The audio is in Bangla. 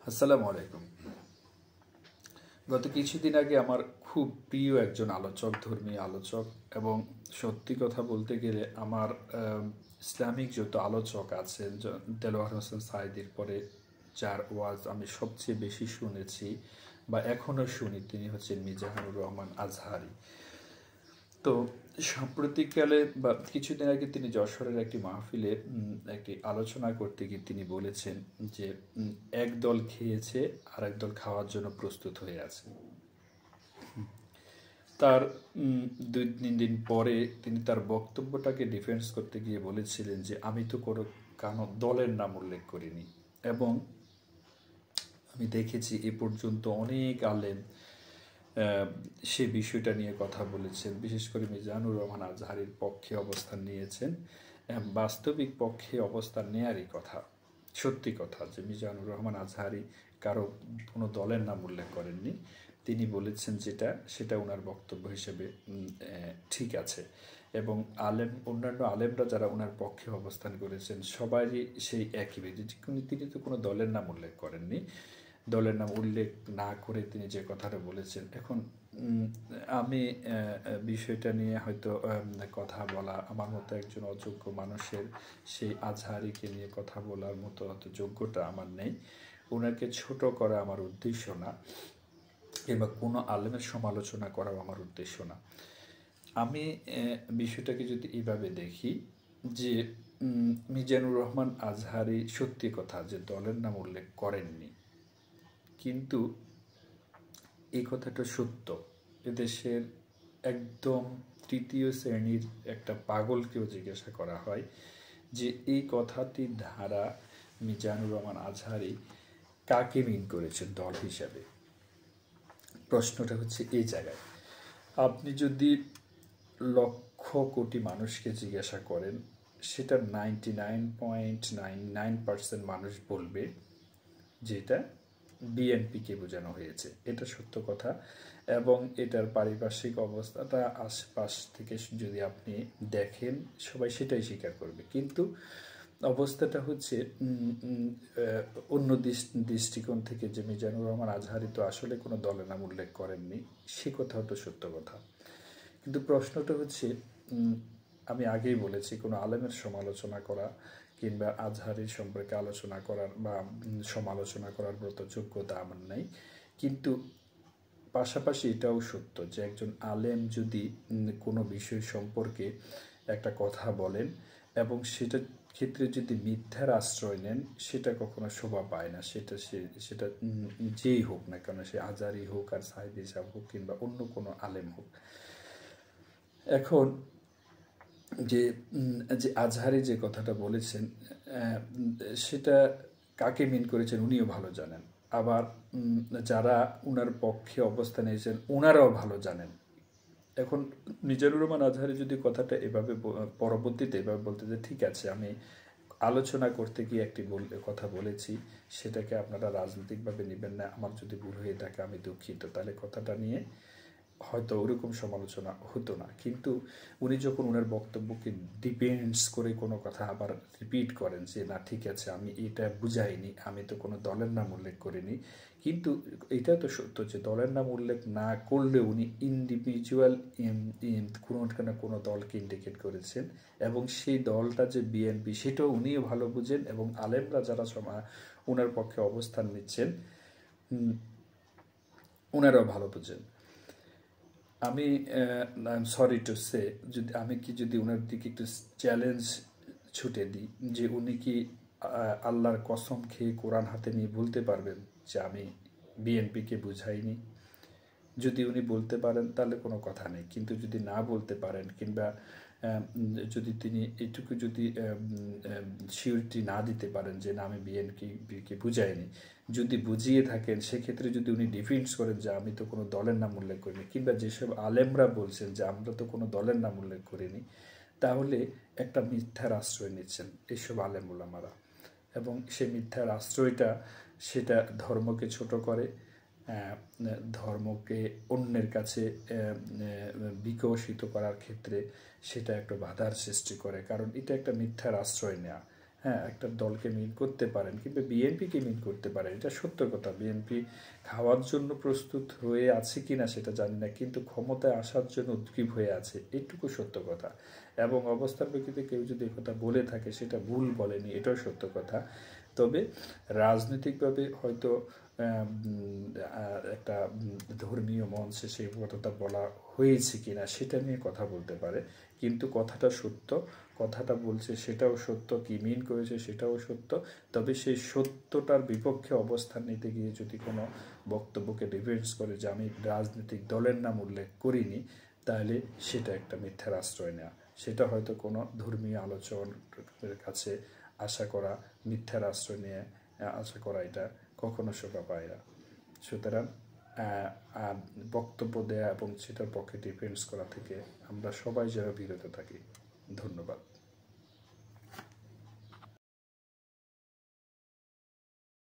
আসসালামু আলাইকুম। গত কিছুদিন আগে আমার খুব প্রিয় একজন আলোচক, ধর্মীয় আলোচক, এবং সত্যি কথা বলতে গেলে আমার ইসলামিক যত আলোচক আছেন, দেলোয়ার হোসেন সাঈদীর পরে যার ওয়াজ আমি সবচেয়ে বেশি শুনেছি বা এখনও শুনি, তিনি হচ্ছেন মিজানুর রহমান আজহারী। তো সাম্প্রতিককালে বা কিছুদিন আগে তিনি যশোরের একটি মাহফিলে একটি আলোচনা করতে গিয়ে তিনি বলেছেন যে এক দল খেয়েছে আর এক দল খাওয়ার জন্য প্রস্তুত হয়ে আছে। তার 2-3 দিন পরে তিনি তার বক্তব্যটাকে ডিফেন্স করতে গিয়ে বলেছিলেন যে আমি তো কোনো দলের নাম উল্লেখ করিনি, এবং আমি দেখেছি এ পর্যন্ত অনেক আলেম সে বিষয়টা নিয়ে কথা বলেছেন। বিশেষ করে মিজানুর রহমান আজহারীর পক্ষে অবস্থান নিয়েছেন। বাস্তবিক পক্ষে অবস্থান নেয়ারই কথা, সত্যি কথা যে মিজানুর রহমান আজহারী কারো কোনো দলের নাম উল্লেখ করেননি। তিনি বলেছেন সেটা ওনার বক্তব্য হিসেবে ঠিক আছে, এবং অন্যান্য আলেমরা যারা ওনার পক্ষে অবস্থান করেছেন সবারই সেই একই যে তিনি তো কোনো দলের নাম উল্লেখ করেননি। দলের নাম উল্লেখ না করে তিনি যে কথাটা বলেছেন, এখন আমি বিষয়টা নিয়ে হয়তো কথা বলা, আমার মতো একজন অযোগ্য মানুষের সেই আজহারীকে নিয়ে কথা বলার মতো হয়তো যোগ্যতা আমার নেই। ওনাকে ছোট করা আমার উদ্দেশ্য না, কিংবা কোনো আলেমের সমালোচনা করাও আমার উদ্দেশ্য না। আমি বিষয়টাকে যদি এইভাবে দেখি যে মিজানুর রহমান আজহারী সত্যি কথা যে দলের নাম উল্লেখ করেননি, কিন্তু এই কথাটা সত্য। এদেশের একদম তৃতীয় শ্রেণীর একটা পাগলকেও জিজ্ঞাসা করা হয় যে এই কথাটির ধারা মিজানুর রহমান আজহারী কাকে মিন করেছেন দল হিসাবে। প্রশ্নটা হচ্ছে এই জায়গায়। আপনি যদি লক্ষ কোটি মানুষকে জিজ্ঞাসা করেন, সেটা 99.99% মানুষ বলবে যেটা বিএনপিকে বোঝানো হয়েছে। এটা সত্য কথা, এবং এটার পারিপার্শ্বিক অবস্থাটা আশপাশ থেকে যদি আপনি দেখেন সবাই সেটাই স্বীকার করবে। কিন্তু অবস্থাটা হচ্ছে অন্য দৃষ্টিকোণ থেকে যে মিজানুর রহমান আজহারী তো আসলে কোনো দলের নাম উল্লেখ করেননি, সে কথাও তো সত্য কথা। কিন্তু প্রশ্নটা হচ্ছে, আমি আগেই বলেছি কোনো আলেমের সমালোচনা করা কিংবা আজহারীর সম্পর্কে আলোচনা করার বা সমালোচনা করার মতো যোগ্যতা আমার নেই। কিন্তু পাশাপাশি এটাও সত্য যে একজন আলেম যদি কোনো বিষয় সম্পর্কে একটা কথা বলেন এবং সেটার ক্ষেত্রে যদি মিথ্যার আশ্রয় নেন, সেটা কখনো শোভা পায় না। সেটা যেই হোক না কেন, সে আজহারী হোক আর সাঈদী সাহেব হোক কিংবা অন্য কোনো আলেম হোক। এখন যে আজহারী যে কথাটা বলেছেন সেটা কাকে মিন করেছেন উনিও ভালো জানেন, আবার যারা উনার পক্ষে অবস্থান নিয়েছেন ওনারাও ভালো জানেন। এখন মিজানুর রহমান আজহারী যদি কথাটা এভাবে পরবর্তীতে এভাবে বলতে যে ঠিক আছে আমি আলোচনা করতে গিয়ে একটি কথা বলেছি, সেটাকে আপনারা রাজনৈতিকভাবে নেবেন না, আমার যদি ভুল হয়ে থাকে আমি দুঃখিত, তাহলে কথাটা নিয়ে হয়তো ওরকম সমালোচনা হতো না। কিন্তু উনি যখন ওনার বক্তব্যকে ডিপেন্ডস করে কোনো কথা আবার রিপিট করেন যে না ঠিক আছে আমি এটা বুঝাইনি, আমি তো কোনো দলের নাম উল্লেখ করিনি, কিন্তু এটা তো সত্য যে দলের নাম উল্লেখ না করলে উনি ইন্ডিভিজুয়াল কোনো দলকে ইন্ডিকেট করেছেন, এবং সেই দলটা যে বিএনপি সেটাও উনিও ভালো বুঝেন, এবং আলেমরা যারা ওনার পক্ষে অবস্থান নিচ্ছেন ওনারাও ভালো বুঝেন। আমি সরি টু সে যদি ওনার দিকে একটু চ্যালেঞ্জ ছুটে দিই যে উনি কি আল্লাহর কসম খেয়ে কোরআন হাতে নিয়ে বলতে পারবেন যে আমি বিএনপিকে বুঝাইনি? যদি উনি বলতে পারেন তাহলে কোনো কথা নেই, কিন্তু যদি না বলতে পারেন কিংবা যদি তিনি এইটুকু যদি সিউরিটি না দিতে পারেন যে না আমি বিএনপিকে বুঝাইনি, যদি বুঝিয়ে থাকেন সেক্ষেত্রে যদি উনি ডিফেন্স করেন যে আমি তো কোনো দলের নাম উল্লেখ করিনি, কিংবা যেসব আলেমরা বলছেন যে আমরা তো কোনো দলের নাম উল্লেখ করিনি, তাহলে একটা মিথ্যার আশ্রয় নিচ্ছেন এইসব আলেম ওলামারা, এবং সেই মিথ্যার আশ্রয়টা সেটা ধর্মকে ছোট করে, ধর্মকে অন্যের কাছে বিকশিত করার ক্ষেত্রে সেটা একটা বাধার সৃষ্টি করে, কারণ এটা একটা মিথ্যার আশ্রয় নেওয়া। হ্যাঁ, একটা দলকে মিন করতে পারেন কিংবা বিএনপিকে মিন করতে পারেন, এটা সত্য কথা। বিএনপি খাওয়ার জন্য প্রস্তুত হয়ে আছে কিনা সেটা জানি না, কিন্তু ক্ষমতায় আসার জন্য উদ্গ্রীব হয়ে আছে, এইটুকু সত্য কথা। এবং অবস্থার প্রেক্ষিতে কেউ যদি কথা বলে থাকে সেটা ভুল বলেনি, এটাও সত্য কথা। তবে রাজনৈতিকভাবে হয়তো একটা ধর্মীয় মঞ্চে সেই কথাটা বলা হয়েছে কিনা সেটা নিয়ে কথা বলতে পারে, কিন্তু কথাটা সত্য, কথাটা বলছে সেটাও সত্য, কি মিন করেছে সেটাও সত্য। তবে সেই সত্যটার বিপক্ষে অবস্থান নিতে গিয়ে যদি কোনো বক্তব্যকে ডিফেন্স করে যে আমি রাজনৈতিক দলের নাম উল্লেখ করিনি, তাহলে সেটা একটা মিথ্যার আশ্রয় নেওয়া, সেটা হয়তো কোনো ধর্মীয় আলোচকের কাছে আশা করা, মিথ্যার আশ্রয় নিয়ে আশা করা, এটা কখনো শোভা পায় না। সুতরাং বক্তব্য দেয়া এবং সেটার পক্ষে ডিফেন্স করা থেকে আমরা সবাই যেন বিরত থাকি। ধন্যবাদ।